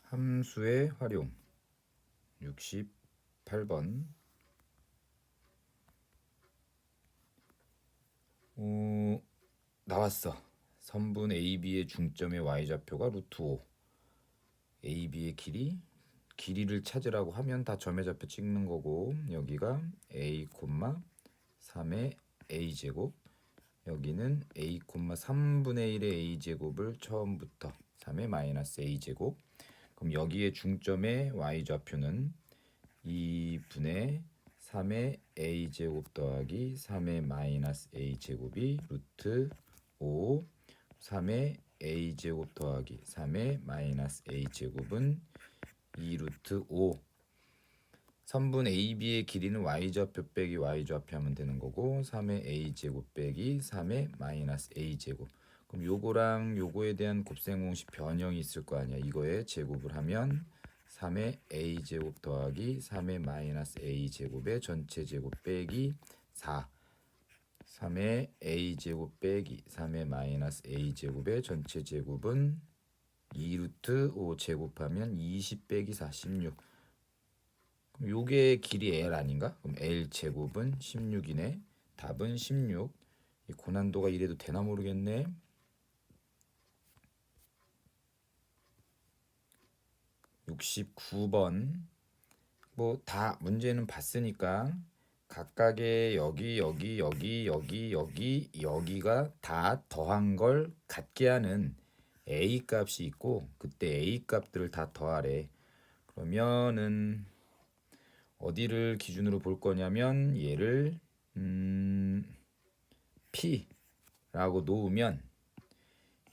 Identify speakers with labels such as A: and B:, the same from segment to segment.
A: 함수의 활용 68번. 나왔어. 선분 AB의 중점의 y좌표가 루트 5. AB의 길이를 찾으라고 하면 다 점의 좌표 찍는 거고, 여기가 A, 3의 A제곱, 여기는 A, 3분의 1의 A제곱을 처음부터 3의 마이너스 A제곱. 그럼 여기에 중점의 y좌표는 2분의 3의 a제곱 더하기 3의 마이너스 a제곱이 루트 5, 3의 a제곱 더하기 3의 마이너스 a제곱은 2 루트 5. 선분 AB의 길이는 y좌표 빼기 y좌표 하면 되는 거고, 3의 a제곱 빼기 3의 마이너스 a제곱. 그럼 요거랑 요거에 대한 곱셈 공식 변형이 있을 거 아니야. 이거에 제곱을 하면 3의 a제곱 더하기 3의 마이너스 a제곱의 전체 제곱 빼기 4. 3의 a제곱 빼기 3의 마이너스 a제곱의 전체 제곱은 2 루트 5 제곱하면 20 빼기 4, 16. 그럼 요게 길이 L 아닌가? 그럼 L 제곱은 16이네. 답은 16. 이 고난도가 이래도 되나 모르겠네. 69번. 뭐 다 문제는 봤으니까 각각의 여기가 다 더한 걸 같게 하는 A 값이 있고, 그때 A 값들을 다 더하래. 그러면은 어디를 기준으로 볼 거냐면 얘를 P라고 놓으면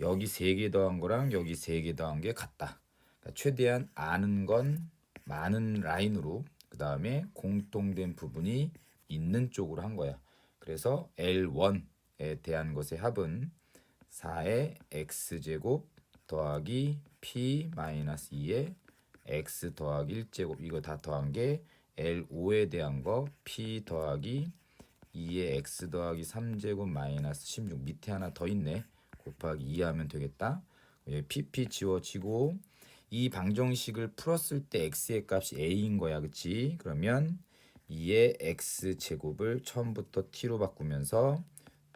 A: 여기 3개 더한 거랑 여기 3개 더한 게 같다. 그러니까 최대한 아는 건 많은 라인으로, 그 다음에 공통된 부분이 있는 쪽으로 한 거야. 그래서 L1에 대한 것의 합은 4의 x제곱 더하기 P-2의 x 더하기 1제곱, 이거 다 더한 게 L5에 대한 거 P 더하기 2의 x 더하기 3제곱 마이너스 16. 밑에 하나 더 있네. 곱하기 2 하면 되겠다. PP 지워지고, 이 방정식을 풀었을 때 x의 값이 a인 거야. 그치? 그러면 2의 x제곱을 처음부터 t로 바꾸면서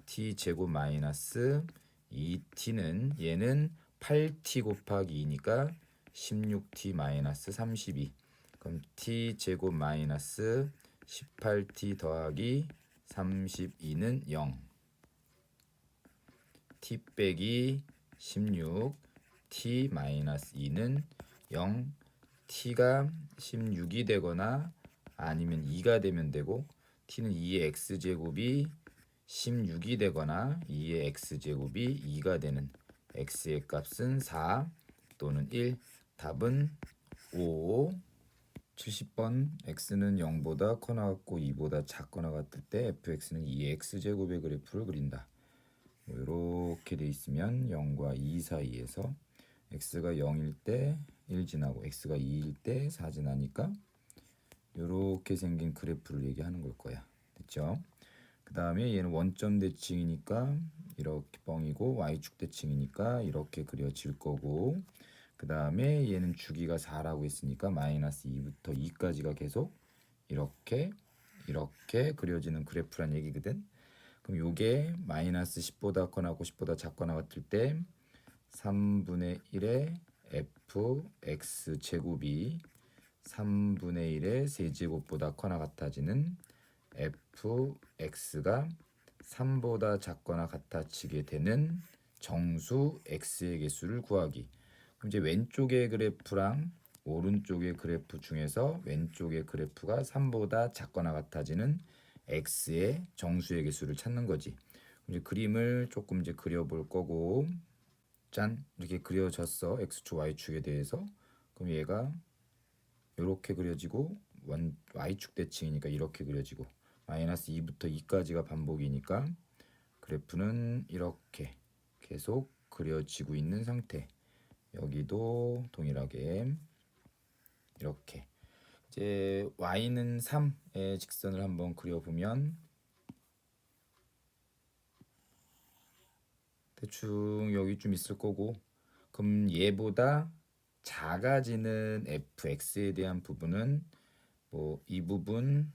A: t제곱 마이너스 2t는 얘는 8t 곱하기 2니까 16t 마이너스 32. 그럼 t제곱 마이너스 18t 더하기 32는 0. t 빼기 16, t 마이너스 2는 0. t가 16이 되거나 아니면 2가 되면 되고, t는 2의 x제곱이 16이 되거나 2의 x제곱이 2가 되는 x의 값은 4 또는 1. 답은 5. 70번. x는 0보다 커나 같고 2보다 작거나 같을 때 fx는 2의 x제곱의 그래프를 그린다. 이렇게 돼 있으면 0과 2 사이에서 x가 0일 때 1 지나고 x가 2일 때 4 지나니까 이렇게 생긴 그래프를 얘기하는 걸 거야. 됐죠? 그 다음에 얘는 원점 대칭이니까 이렇게 뻥이고, y축 대칭이니까 이렇게 그려질 거고, 그 다음에 얘는 주기가 4라고 했으니까 마이너스 2부터 2까지가 계속 이렇게 그려지는 그래프란 얘기거든. 그럼 요게 마이너스 10보다 커나고 10보다 작거나 같을 때 3분의 1의 fx 제곱이 3분의 1의 세제곱보다 커나 같아지는 fx가 3보다 작거나 같아지게 되는 정수 x의 개수를 구하기. 그럼 이제 왼쪽의 그래프랑 오른쪽의 그래프 중에서 왼쪽의 그래프가 3보다 작거나 같아지는 x의 정수의 개수를 찾는 거지. 이제 그림을 조금 이제 그려볼 거고, 짠, 이렇게 그려졌어. x축 y축에 대해서. 그럼 얘가 이렇게 그려지고, y축 대칭이니까 이렇게 그려지고, 마이너스 2부터 2까지가 반복이니까 그래프는 이렇게 계속 그려지고 있는 상태. 여기도 동일하게 이렇게. 이제 y는 3의 직선을 한번 그려보면 대충 여기쯤 있을 거고, 그럼 얘보다 작아지는 fx에 대한 부분은 뭐 이 부분,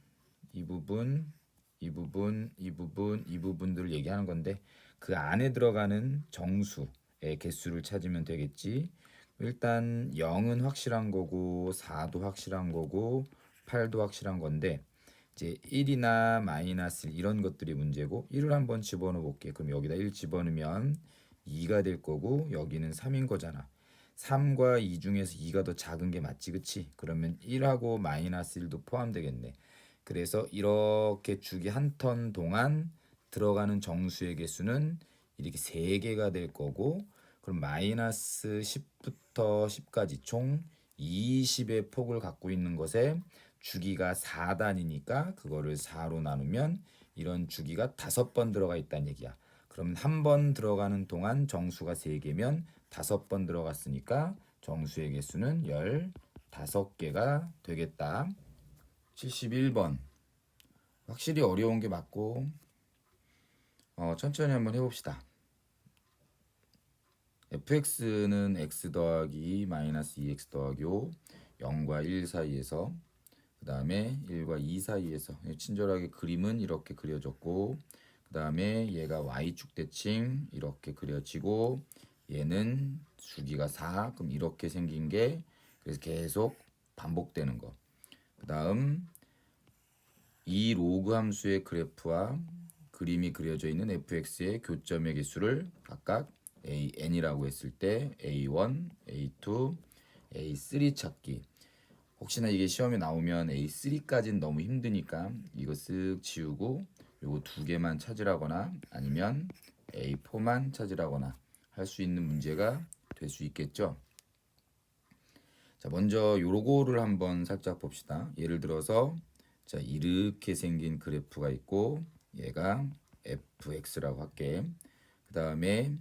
A: 이 부분, 이 부분, 이 부분, 이 부분들을 얘기하는 건데 그 안에 들어가는 정수의 개수를 찾으면 되겠지. 일단 0은 확실한 거고 4도 확실한 거고 8도 확실한 건데 이제 1이나 마이너스 1 이런 것들이 문제고 1을 한번 집어넣어 볼게. 그럼 여기다 1 집어넣으면 2가 될 거고 여기는 3인 거잖아. 3과 2 중에서 2가 더 작은 게 맞지, 그치? 그러면 1하고 마이너스 1도 포함되겠네. 그래서 이렇게 주기 한 턴 동안 들어가는 정수의 개수는 이렇게 3개가 될 거고 그럼 마이너스 10부터 10까지 총 20의 폭을 갖고 있는 것에 주기가 4단이니까 그거를 4로 나누면 이런 주기가 5번 들어가 있다는 얘기야. 그럼 한 번 들어가는 동안 정수가 3개면 5번 들어갔으니까 정수의 개수는 15개가 되겠다. 71번. 확실히 어려운 게 맞고 천천히 한번 해봅시다. fx는 x 더하기 2 마이너스 2x 더하기 5 0과 1 사이에서 그 다음에 1과 2 사이에서 친절하게 그림은 이렇게 그려졌고 그 다음에 얘가 y축 대칭 이렇게 그려지고 얘는 주기가 4 그럼 이렇게 생긴 게 그래서 계속 반복되는 거. 그 다음 이 로그 함수의 그래프와 그림이 그려져 있는 fx의 교점의 개수를 각각 an이라고 했을 때 a1, a2, a3 찾기. 혹시나 이게 시험에 나오면 A3까지는 너무 힘드니까 이거 쓱 지우고 요거 2개만 찾으라거나 아니면 A4만 찾으라거나 할 수 있는 문제가 될 수 있겠죠. 자, 먼저 요거를 한번 살짝 봅시다. 예를 들어서 자, 이렇게 생긴 그래프가 있고 얘가 fx라고 할게. 그 다음에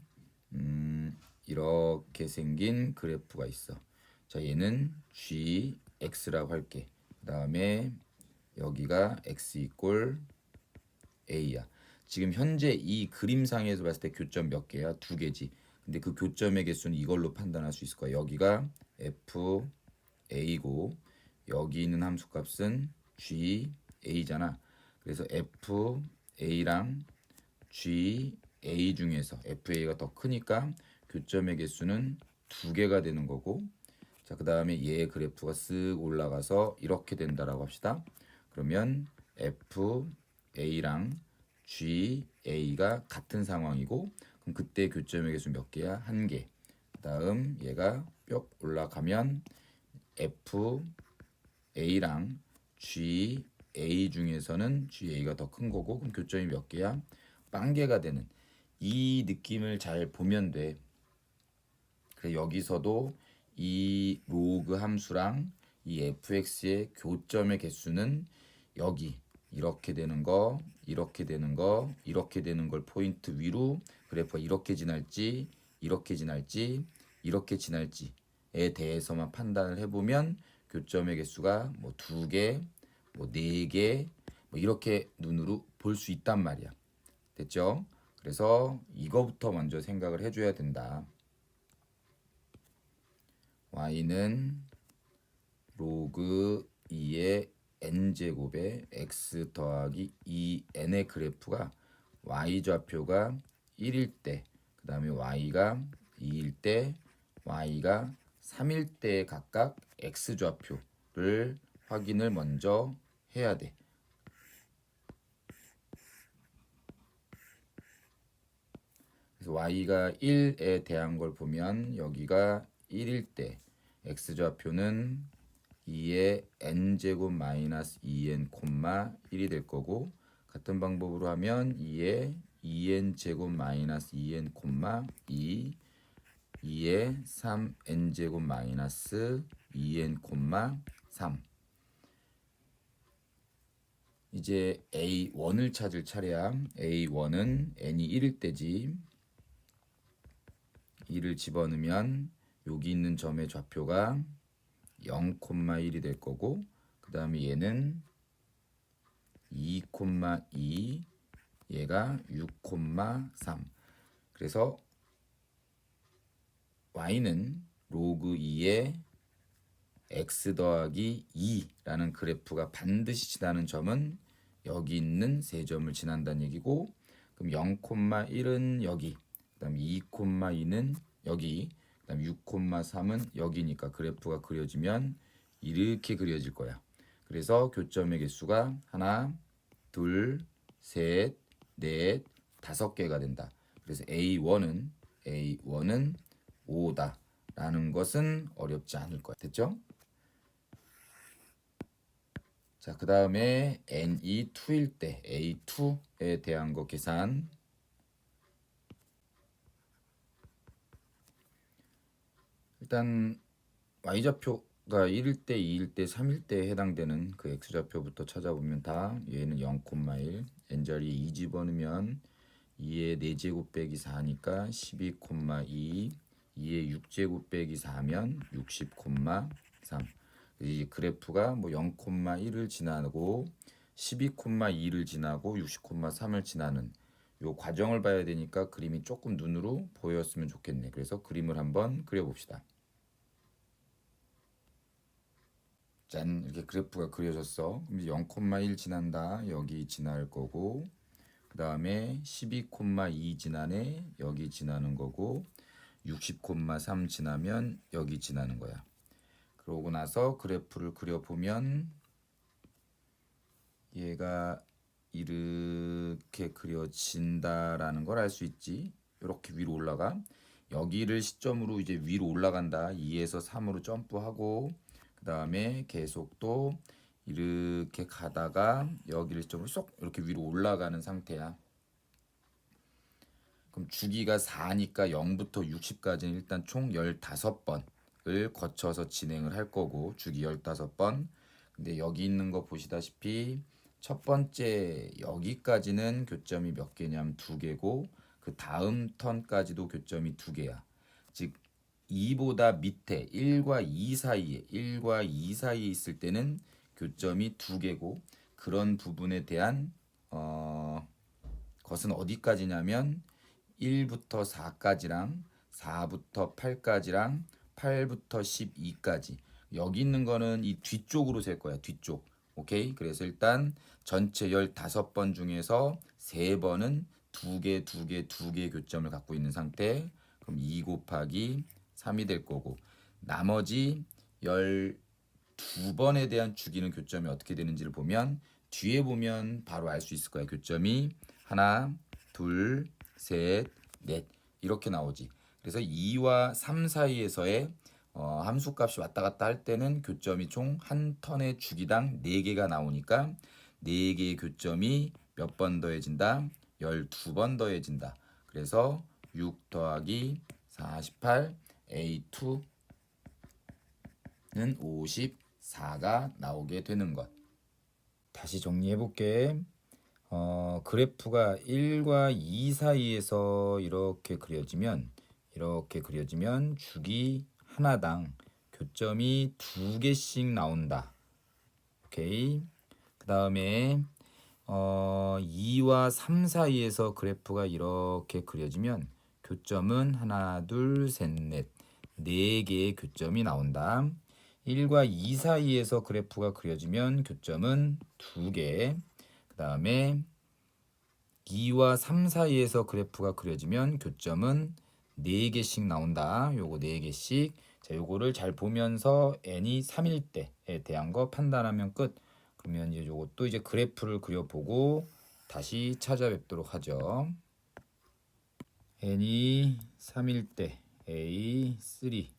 A: 이렇게 생긴 그래프가 있어. 자, 얘는 gx라고 할게. 그 다음에 여기가 x 이꼴 a야. 지금 현재 이 그림상에서 봤을 때 교점 몇 개야? 2개지. 근데 그 교점의 개수는 이걸로 판단할 수 있을 거야. 여기가 f a고 여기 있는 함수값은 g a잖아. 그래서 f a랑 g a 중에서 f a가 더 크니까 교점의 개수는 2개가 되는 거고 자, 그 다음에 얘 그래프가 쓱 올라가서 이렇게 된다라고 합시다. 그러면 FA랑 GA가 같은 상황이고 그럼 그때 교점의 개수 몇 개야? 1개. 그 다음 얘가 뿅 올라가면 FA랑 GA 중에서는 GA가 더 큰 거고 그럼 교점이 몇 개야? 0개가 되는 이 느낌을 잘 보면 돼. 그래 여기서도 이 로그 함수랑 이 fx의 교점의 개수는 여기 이렇게 되는 거, 이렇게 되는 거, 이렇게 되는 걸 포인트 위로 그래프가 이렇게 지날지, 이렇게 지날지, 이렇게 지날지에 대해서만 판단을 해보면 교점의 개수가 뭐 2개, 뭐 4개, 뭐 이렇게 눈으로 볼 수 있단 말이야. 됐죠? 그래서 이거부터 먼저 생각을 해줘야 된다. y는 로그 2의 n제곱에 x 더하기 2n의 그래프가 y좌표가 1일 때, 그 다음에 y가 2일 때, y가 3일 때 각각 x좌표를 확인을 먼저 해야 돼. 그래서 y가 1에 대한 걸 보면 여기가 1일 때 x좌표는 2의 n제곱 마이너스 2n 콤마 1이 될 거고 같은 방법으로 하면 2의 2n 제곱 마이너스 2n 콤마 2 2의 3n 제곱 마이너스 2n 콤마 3 이제 A1을 찾을 차례야. A1은 n이 1일 때지. 2를 집어넣으면 여기 있는 점의 좌표가 0,1이 될 거고 그 다음에 얘는 2,2 얘가 6,3 그래서 y는 로그 2에 x 더하기 2라는 그래프가 반드시 지나는 점은 여기 있는 세 점을 지난다는 얘기고, 그럼 0,1은 여기, 그다음 2,2는 여기, 그다음 6,3은 여기니까 그래프가 그려지면 이렇게 그려질 거야. 그래서 교점의 개수가 하나, 둘, 셋, 넷, 5개가 된다. 그래서 A1은 5다 라는 것은 어렵지 않을 거야. 됐죠? 자, 그 다음에 n이 2일 때 A2에 대한 거 계산. 일단 y좌표가 1일 때, 2일 때, 3일 때에 해당되는 그 x좌표부터 찾아보면 다 얘는 0,1, n자리에 2 집어넣으면 2의 4제곱 빼기 4니까 12,2, 2의 6제곱 빼기 4면 60,3. 이 그래프가 뭐 0,1을 지나고 12,2를 지나고 60,3을 지나는 요 과정을 봐야 되니까 그림이 조금 눈으로 보였으면 좋겠네. 그래서 그림을 한번 그려봅시다. 짠, 이렇게 그래프가 그려졌어. 그럼 0,1 지난다. 여기 지날 거고, 그 다음에 12,2 지나네. 여기 지나는 거고, 60,3 지나면 여기 지나는 거야. 그러고 나서 그래프를 그려보면 얘가 이렇게 그려진다라는 걸 알 수 있지. 이렇게 위로 올라가. 여기를 시점으로 이제 위로 올라간다. 2에서 3으로 점프하고, 그 다음에 계속 또 이렇게 가다가 여기를 시점으로 쏙 이렇게 위로 올라가는 상태야. 그럼 주기가 4니까 0부터 60까지는 일단 총 15번을 거쳐서 진행을 할 거고, 주기 15번. 근데 여기 있는 거 보시다시피 첫 번째 여기까지는 교점이 몇 개냐면 2개고, 그 다음 턴까지도 교점이 2개야. 즉 2보다 밑에 1과 2 사이에 있을 때는 교점이 2개고, 그런 부분에 대한 것은 어디까지냐면 1부터 4까지랑 4부터 8까지랑 8부터 12까지. 여기 있는 거는 이 뒤쪽으로 셀 거야. 뒤쪽. 오케이? 그래서 일단 전체 15번 중에서 3번은 2개 교점을 갖고 있는 상태. 그럼 2 곱하기 3이 될 거고, 나머지 12번에 대한 주기는 교점이 어떻게 되는지를 보면 뒤에 보면 바로 알 수 있을 거야. 교점이 하나, 둘, 셋, 넷 이렇게 나오지. 그래서 2와 3 사이에서의 함수값이 왔다 갔다 할 때는 교점이 총 한 턴의 주기당 4개가 나오니까 4개의 교점이 몇 번 더해진다? 12번 더해진다. 그래서 6 더하기 48 A2는 54가 나오게 되는 것. 다시 정리해 볼게. 그래프가 1과 2 사이에서 이렇게 그려지면 주기 하나당 교점이 2개씩 나온다. 오케이. 그 다음에 2와 3 사이에서 그래프가 이렇게 그려지면 교점은 하나, 둘, 셋, 넷, 4개의 교점이 나온다. 1과 2 사이에서 그래프가 그려지면 교점은 2개. 그 다음에 2와 3 사이에서 그래프가 그려지면 교점은 4개씩 나온다. 요거 4개씩. 자, 요거를 잘 보면서 n이 3일 때에 대한 거 판단하면 끝. 그러면 이제 요것도 이제 그래프를 그려보고 다시 찾아뵙도록 하죠. n이 3일 때 A3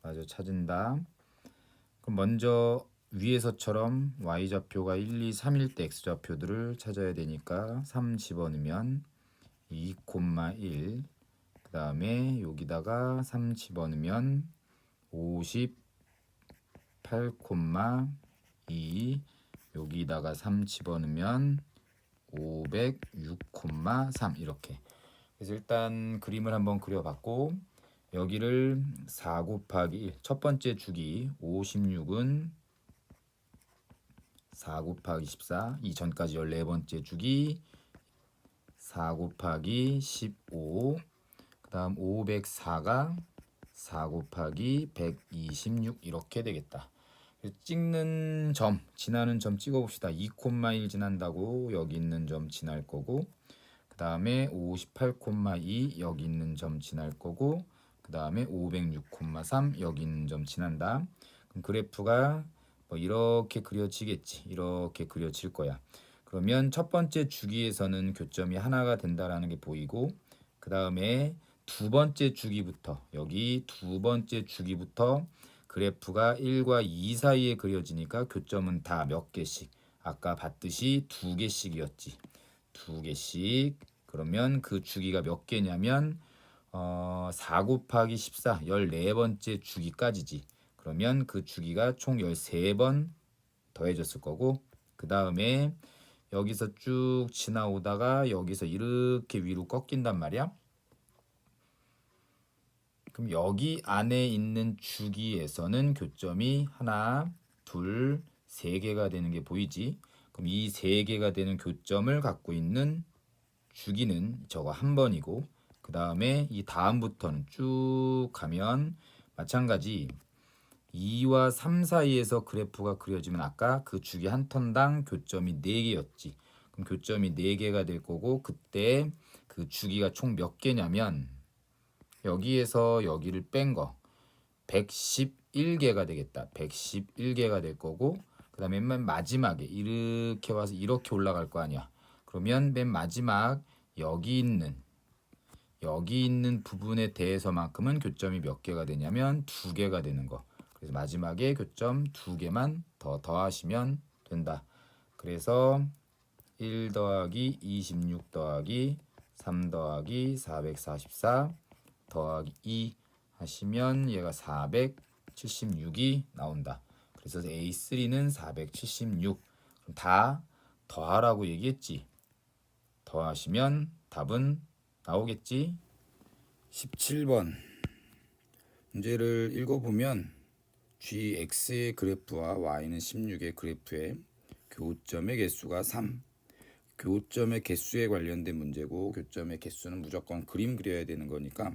A: 마저 찾은다. 그럼 먼저 위에서처럼 y좌표가 1, 2, 3일 때 x좌표들을 찾아야 되니까 3 집어넣으면 2,1, 그 다음에 여기다가 3 집어넣으면 58,2, 여기다가 3 집어넣으면 506,3 이렇게. 그래서 일단 그림을 한번 그려봤고, 여기를 4 곱하기 1, 첫 번째 주기 56은 4 곱하기 14, 이전까지 14번째 주기 4 곱하기 15, 그 다음 504가 4 곱하기 126 이렇게 되겠다. 찍는 점, 지나는 점 찍어봅시다. 2,1 지난다고 여기 있는 점 지날 거고, 그 다음에 58,2 여기 있는 점 지날 거고, 그 다음에 506,3 여기 있는 점 지난다. 그럼 그래프가 뭐 이렇게 그려지겠지. 이렇게 그려질 거야. 그러면 첫 번째 주기에서는 교점이 하나가 된다라는 게 보이고, 그 다음에 두 번째 주기부터, 여기 두 번째 주기부터 그래프가 1과 2 사이에 그려지니까 교점은 다 몇 개씩, 아까 봤듯이 두 개씩이었지. 두 개씩. 그러면 그 주기가 몇 개냐면 4 곱하기 14, 14번째 주기까지지. 그러면 그 주기가 총 13번 더해졌을 거고, 그 다음에 여기서 쭉 지나오다가 여기서 이렇게 위로 꺾인단 말이야. 그럼 여기 안에 있는 주기에서는 교점이 하나, 둘, 세 개가 되는 게 보이지? 그럼 이 세 개가 되는 교점을 갖고 있는 주기는 저거 한 번이고, 그 다음에 이 다음부터는 쭉 가면 마찬가지 2와 3 사이에서 그래프가 그려지면 아까 그 주기 한 턴당 교점이 4개였지. 그럼 교점이 4개가 될 거고, 그때 그 주기가 총 몇 개냐면 여기에서 여기를 뺀 거 111개가 되겠다. 111개가 될 거고, 그 다음에 맨 마지막에 이렇게 와서 이렇게 올라갈 거 아니야. 그러면 맨 마지막 여기 있는 부분에 대해서만큼은 교점이 몇 개가 되냐면 2개가 되는 거. 그래서 마지막에 교점 2개만 더 더하시면 된다. 그래서 1 더하기 26 더하기 3 더하기 444 더하기 2 하시면 얘가 476이 나온다. 그래서 A3는 476. 다 더하라고 얘기했지. 더하시면 답은 나오겠지. 17번 문제를 읽어보면 gx의 그래프와 y는 16의 그래프의 교점의 개수가 3. 교점의 개수에 관련된 문제고, 교점의 개수는 무조건 그림 그려야 되는 거니까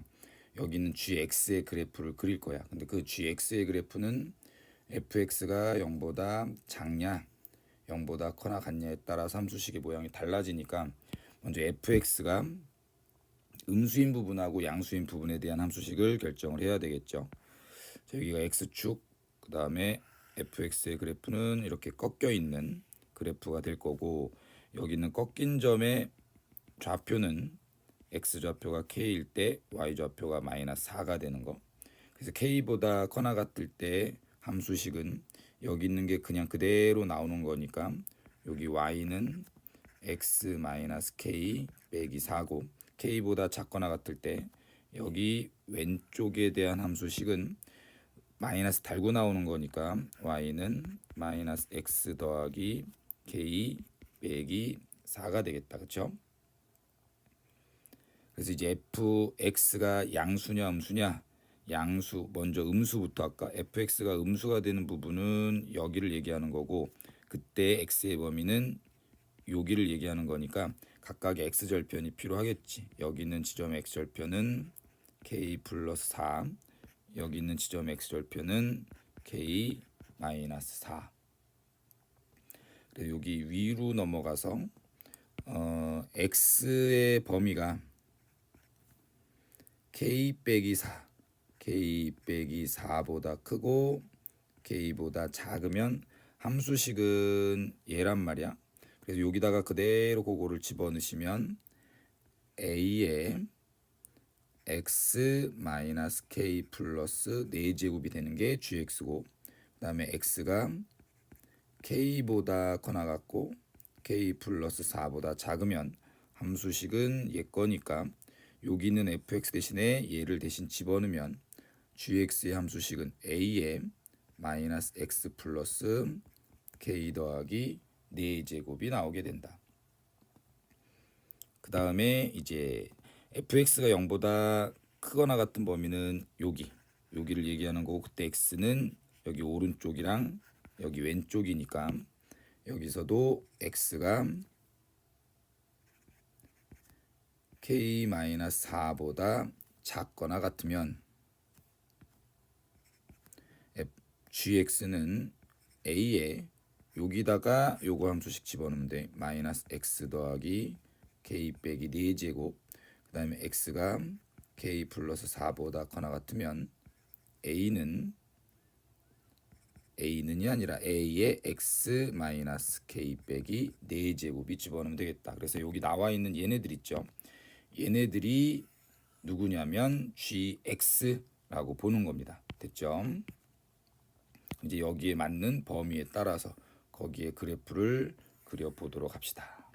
A: 여기는 gx의 그래프를 그릴 거야. 근데 그 gx의 그래프는 fx가 0보다 작냐 0보다 커나 같냐에 따라서 함수식의 모양이 달라지니까 먼저 fx가 음수인 부분하고 양수인 부분에 대한 함수식을 결정을 해야 되겠죠. 자, 여기가 x축, 그 다음에 fx의 그래프는 이렇게 꺾여 있는 그래프가 될 거고, 여기는 꺾인 점의 좌표는 x좌표가 k일 때 y좌표가 마이너스 4가 되는 거. 그래서 k보다 커나 같을 때 함수식은 여기 있는 게 그냥 그대로 나오는 거니까 여기 y는 x 마이너스 k 빼기 4고, k보다 작거나 같을 때 여기 왼쪽에 대한 함수식은 마이너스 달고 나오는 거니까 y는 마이너스 x 더하기 k 빼기 4가 되겠다. 그렇죠? 그래서 이제 fx가 양수냐 음수냐, 양수 먼저 음수부터 할까? fx가 음수가 되는 부분은 여기를 얘기하는 거고, 그때 x의 범위는 여기를 얘기하는 거니까 각각의 x절편이 필요하겠지. 여기 있는 지점의 x절편은 k 플러스 4, 여기 있는 지점의 x절편은 k 마이너스 4. 그래서 여기 위로 넘어가서 x의 범위가 k 빼기 4, k 빼기 4보다 크고 k보다 작으면 함수식은 얘란 말이야. 그래서 여기다가 그대로 그거를 집어넣으시면 a에 x 마이너스 k 플러스 4제곱이 되는 게 gx고, 그 다음에 x가 k보다 커나 같고 k 플러스 4보다 작으면 함수식은 얘 거니까 여기 있는 fx 대신에 얘를 대신 집어넣으면 gx의 함수식은 a에 마이너스 x 플러스 k 더하기 4제곱이 나오게 된다. 그 다음에 이제 fx가 0보다 크거나 같은 범위는 여기를 얘기하는 거고, 그때 x는 여기 오른쪽이랑 여기 왼쪽이니까 여기서도 x가 k-4보다 작거나 같으면 gx는 a에 여기다가 요거 함수씩 집어넣으면 돼. 마이너스 x 더하기 k 빼기 4제곱 그 다음에 x가 k 플러스 4보다 거나 같으면 a는이 아니라 a의 x 마이너스 k 빼기 4제곱이 집어넣으면 되겠다. 그래서 여기 나와 있는 얘네들 있죠. 얘네들이 누구냐면 gx라고 보는 겁니다. 됐죠? 이제 여기에 맞는 범위에 따라서 거기에 그래프를 그려보도록 합시다.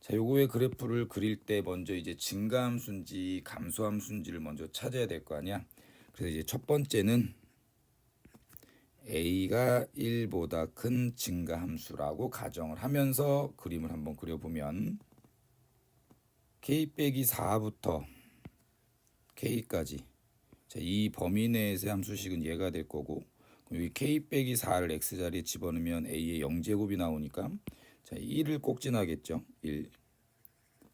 A: 자, 요거의 그래프를 그릴 때 먼저 이제 증가함수인지 감소함수인지를 먼저 찾아야 될 거 아니야. 그래서 이제 첫 번째는 a가 1보다 큰 증가함수라고 가정을 하면서 그림을 한번 그려보면 k 빼기 4부터 k까지 자, 이 범위 내에서의 함수식은 얘가 될 거고 여기 k 빼기 4를 x 자리에 집어넣으면 a의 0제곱이 나오니까 자, 1을 꼭 지나겠죠. 1.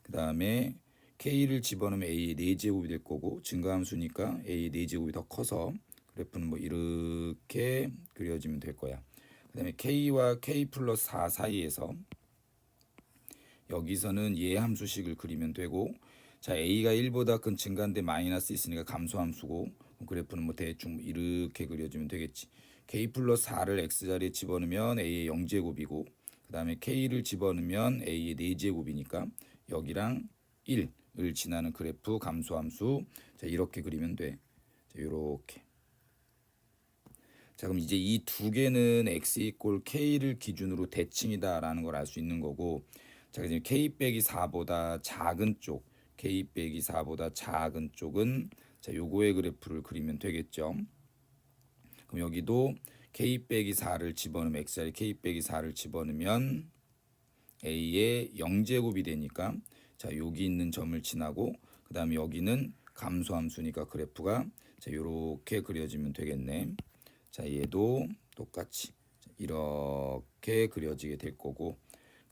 A: 그 다음에 k를 집어넣으면 a의 4제곱이 될 거고 증가함수니까 a의 4제곱이 더 커서 그래프는 뭐 이렇게 그려지면 될 거야. 그 다음에 k와 k 플러스 4 사이에서 여기서는 얘 함수식을 그리면 되고 자 a가 1보다 큰 증가인데 마이너스 있으니까 감소함수고 그래프는 뭐 대충 이렇게 그려지면 되겠지. k 플러스 4를 x자리에 집어넣으면 a의 0제곱이고 그 다음에 k를 집어넣으면 a의 4제곱이니까 여기랑 1을 지나는 그래프 감소함수 자 이렇게 그리면 돼. 자 이렇게 자 그럼 이제 이 두 개는 x 이꼴 k를 기준으로 대칭이다라는 걸 알 수 있는 거고 자 이제 k 빼기 4보다 작은 쪽 k 빼기 4보다 작은 쪽은 자 요거의 그래프를 그리면 되겠죠. 그럼 여기도 k 빼기 4를 집어넣으면 x자리 k 빼기 4를 집어넣으면 a의 0제곱이 되니까 자 여기 있는 점을 지나고 그 다음에 여기는 감소함수니까 그래프가 자 요렇게 그려지면 되겠네. 자 얘도 똑같이 이렇게 그려지게 될 거고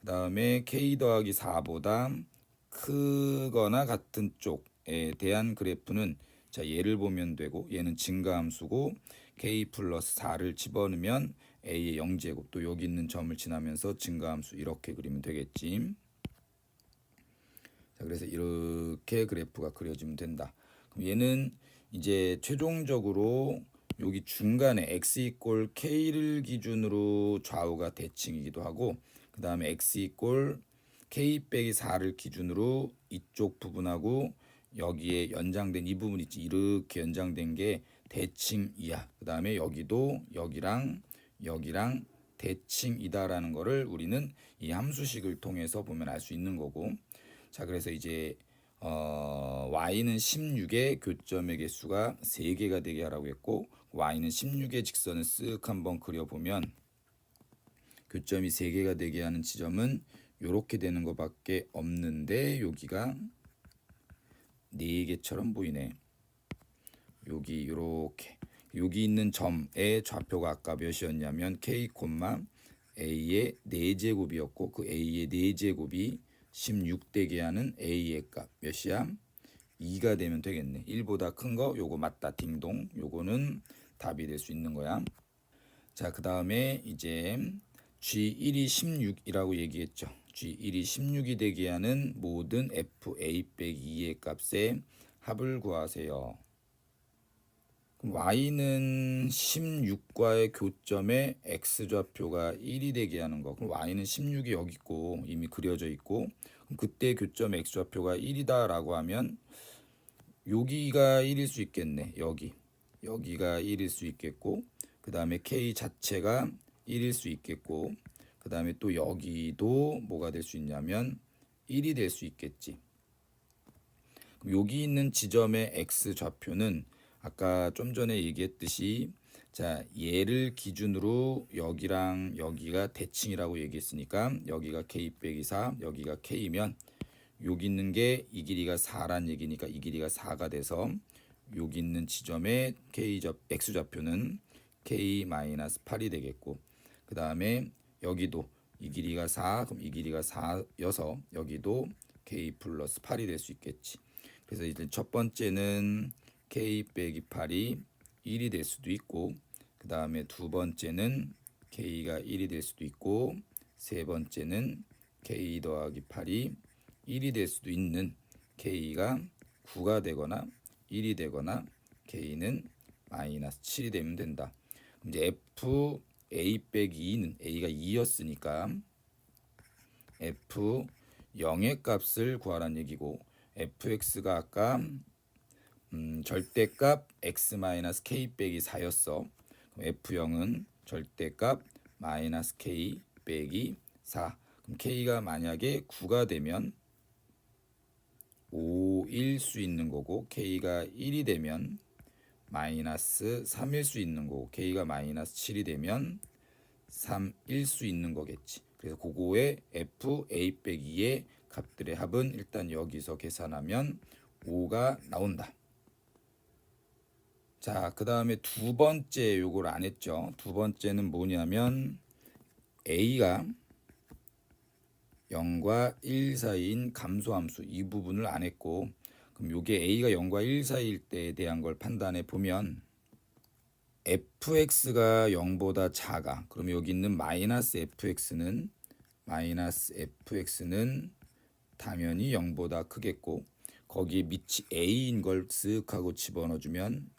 A: 그 다음에 k 더하기 4보다 크거나 같은 쪽에 대한 그래프는 자 얘를 보면 되고 얘는 증가함수고 k 플러스 4를 집어넣으면 a의 0제곱 또 여기 있는 점을 지나면서 증가함수 이렇게 그리면 되겠지. 자 그래서 이렇게 그래프가 그려지면 된다. 그럼 얘는 이제 최종적으로 여기 중간에 x 이꼴 k를 기준으로 좌우가 대칭이기도 하고 그 다음에 x 이꼴 k 빼기 4를 기준으로 이쪽 부분하고 여기에 연장된 이 부분 있지 이렇게 연장된 게 대칭이야. 그 다음에 여기도 여기랑 대칭이다라는 거를 우리는 이 함수식을 통해서 보면 알 수 있는 거고 자 그래서 이제 y는 16의 교점의 개수가 3개가 되게 하라고 했고 y는 16의 직선을 쓱 한번 그려보면 교점이 3개가 되게 하는 지점은 이렇게 되는 것밖에 없는데 여기가 4개처럼 보이네. 여기 이렇게 여기 있는 점의 좌표가 아까 몇이었냐면 k, a의 4제곱이었고 그 a의 4제곱이 16 되게 하는 a의 값 몇이야? 2가 되면 되겠네. 1보다 큰 거 요거 맞다 딩동. 요거는 답이 될 수 있는 거야. 자, 그 다음에 이제 G1이 16이라고 얘기했죠. G1이 16이 되게 하는 모든 FA 빼기 2의 값의 합을 구하세요. 그럼 Y는 16과의 교점에 X좌표가 1이 되게 하는 거. 그럼 Y는 16이 여기 있고 이미 그려져 있고 그럼 그때 교점 X좌표가 1이다 라고 하면 여기가 1일 수 있겠네. 여기가 1일 수 있겠고 그 다음에 K 자체가 1일 수 있겠고 그 다음에 또 여기도 뭐가 될 수 있냐면 1이 될 수 있겠지. 그럼 여기 있는 지점의 X 좌표는 아까 좀 전에 얘기했듯이 자 얘를 기준으로 여기랑 여기가 대칭이라고 얘기했으니까 여기가 K 빼기 4 여기가 K면 여기 있는 게 이 길이가 4란 얘기니까 이 길이가 4가 돼서 여기 있는 지점의 X 좌표는 K-8이 되겠고 그 다음에 여기도 이 길이가 4, 그럼 이 길이가 4여서 여기도 k 플러스 8이 될 수 있겠지. 그래서 이제 첫 번째는 k 빼기 8이 1이 될 수도 있고, 그 다음에 두 번째는 k가 1이 될 수도 있고, 세 번째는 k 더하기 8이 1이 될 수도 있는 k가 9가 되거나 1이 되거나 k는 마이너스 7이 되면 된다. 이제 f a 빼기 2는 a가 2였으니까 f 0의 값을 구하라는 얘기고, fx가 아까 절대값 x-k 빼기 4였어. 그럼 f0은 절대값 마이너스 k 빼기 4. 그럼 k가 만약에 9가 되면 5일 수 있는 거고, k가 1이 되면 마이너스 3일 수 있는 거고, k가 마이너스 7이 되면 3일 수 있는 거겠지. 그래서 그거의 f a 빼기 2의 값들의 합은 일단 여기서 계산하면 5가 나온다. 자, 그 다음에 두 번째 요걸 안 했죠. 두 번째는 뭐냐면 a가 0과 1 사이인 감소함수, 이 부분을 안 했고, 그럼 요게 a가 0과 1 사이일 때에 대한 걸 판단해 보면 fx가 0보다 작아. 그럼 여기 있는 마이너스 fx는 당연히 0보다 크겠고, 거기에 밑이 a인 걸 쓱 하고 집어넣어주면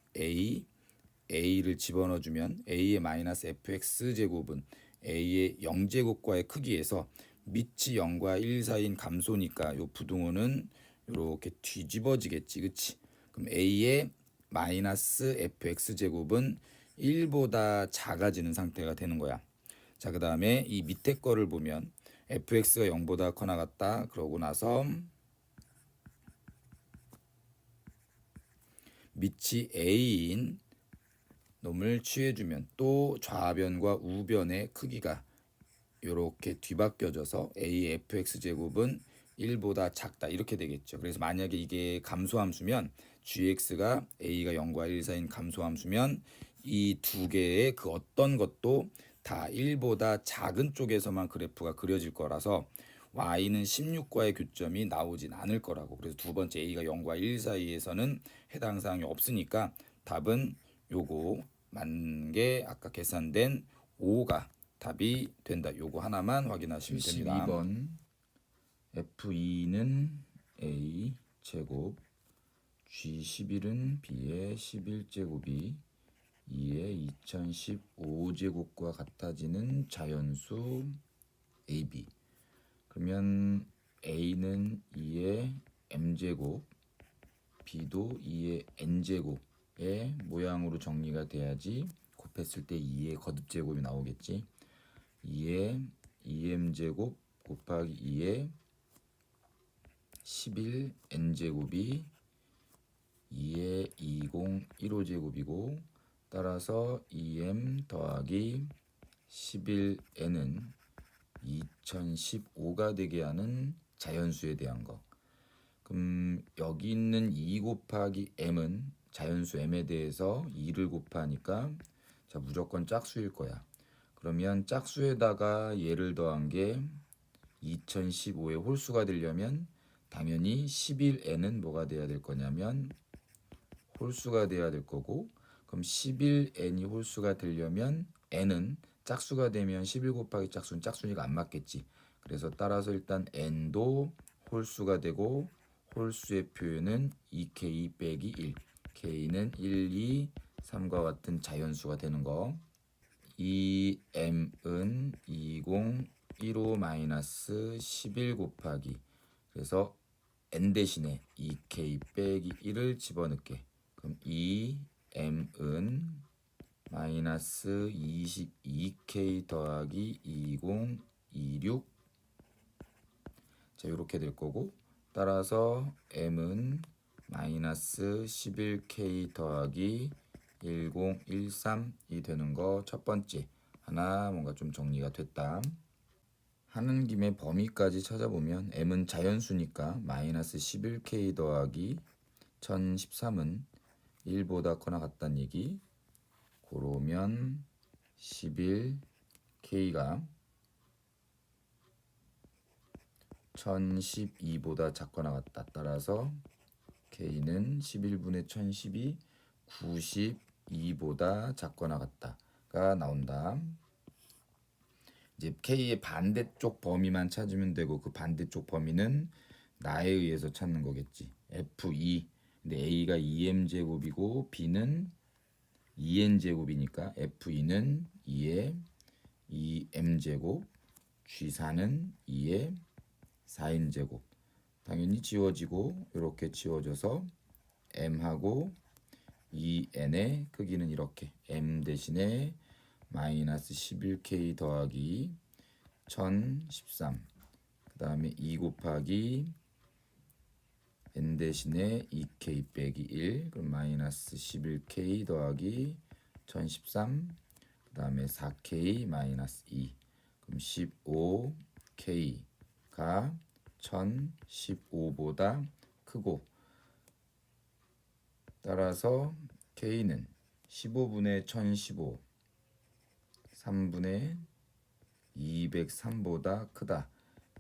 A: a를 집어넣어주면 a의 마이너스 fx 제곱은 a의 0제곱과의 크기에서 밑이 0과 1 사이인 감소니까 요 부등호는 이렇게 뒤집어지겠지, 그치? 그럼 a의 마이너스 fx 제곱은 1보다 작아지는 상태가 되는 거야. 자, 그 다음에 이 밑에 거를 보면 fx가 0보다 커 나갔다. 그러고 나서 밑이 a인 놈을 취해주면 또 좌변과 우변의 크기가 이렇게 뒤바뀌어져서 a fx 제곱은 1보다 작다, 이렇게 되겠죠. 그래서 만약에 이게 감소함수면 gx가 a가 0과 1 사이인 감소함수면 이 두 개의 그 어떤 것도 다 1보다 작은 쪽에서만 그래프가 그려질 거라서 y는 16과의 교점이 나오진 않을 거라고. 그래서 두 번째 a가 0과 1 사이에서는 해당 사항이 없으니까 답은 요거 맞는 게 아까 계산된 5가 답이 된다. 요거 하나만 확인하시면 됩니다. 12번 F2는 A 제곱, G11은 B의 11제곱이 2의 2015제곱과 같아지는 자연수 AB. 그러면 A는 2의 M제곱, B도 2의 N제곱의 모양으로 정리가 돼야지 곱했을 때 2의 거듭제곱이 나오겠지. 2의 2m제곱 곱하기 2의 11n제곱이 2의 2015제곱이고, 따라서 2m 더하기 11n은 2015가 되게 하는 자연수에 대한 거. 그럼 여기 있는 2 곱하기 m은 자연수 m에 대해서 2를 곱하니까 자, 무조건 짝수일 거야. 그러면 짝수에다가 얘를 더한 게 2015의 홀수가 되려면 당연히 11n은 뭐가 돼야 될 거냐면 홀수가 돼야 될 거고, 그럼 11n이 홀수가 되려면 n은 짝수가 되면 11 곱하기 짝수는 짝수니까 안 맞겠지. 그래서 따라서 일단 n도 홀수가 되고 홀수의 표현은 2k 빼기 1, k는 1, 2, 3과 같은 자연수가 되는 거. 2m은 2015-11 곱하기, 그래서 n 대신에 2k 빼기 1을 집어넣게. 그럼 2m은 마이너스 22k 더하기 2026, 자, 이렇게 될 거고, 따라서 m은 마이너스 11k 더하기 1013이 되는 거 첫 번째 하나 뭔가 좀 정리가 됐다. 하는 김에 범위까지 찾아보면 m은 자연수니까 마이너스 11k 더하기 1013은 1보다 커나 같다는 얘기. 그러면 11k가 1012보다 작거나 같다. 따라서 K는 11분의 1012 92보다 작거나 같다가 나온다. 이제 K의 반대쪽 범위만 찾으면 되고 그 반대쪽 범위는 나에 의해서 찾는 거겠지. F2. 근데 A가 2m제곱이고 B는 2n제곱이니까 F2는 2의 2m제곱, G4는 2의 4n제곱. 당연히 지워지고 이렇게 지워져서 m하고 2n의 크기는 이렇게 m 대신에 마이너스 11k 더하기 1013, 그 다음에 2 곱하기 n 대신에 2k 빼기 1, 그럼 마이너스 11k 더하기 1013, 그 다음에 4k 마이너스 2, 그럼 15k가 1015보다 크고, 따라서 k는 15분의 1015 3분의 203보다 크다.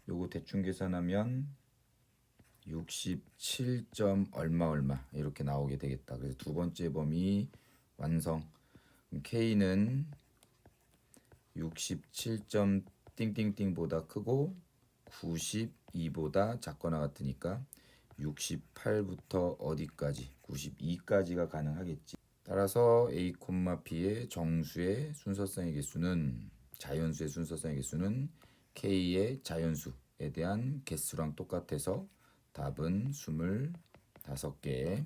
A: 요거 대충 계산하면 67. 얼마 이렇게 나오게 되겠다. 그래서 두 번째 범위 완성. K는 67. 띵띵띵보다 크고 92보다 작거나 같으니까 68부터 어디까지? 92까지가 가능하겠지. 따라서 A, B의 정수의 순서성의 개수는, 자연수의 순서성의 개수는 K의 자연수에 대한 개수랑 똑같아서 답은 25개.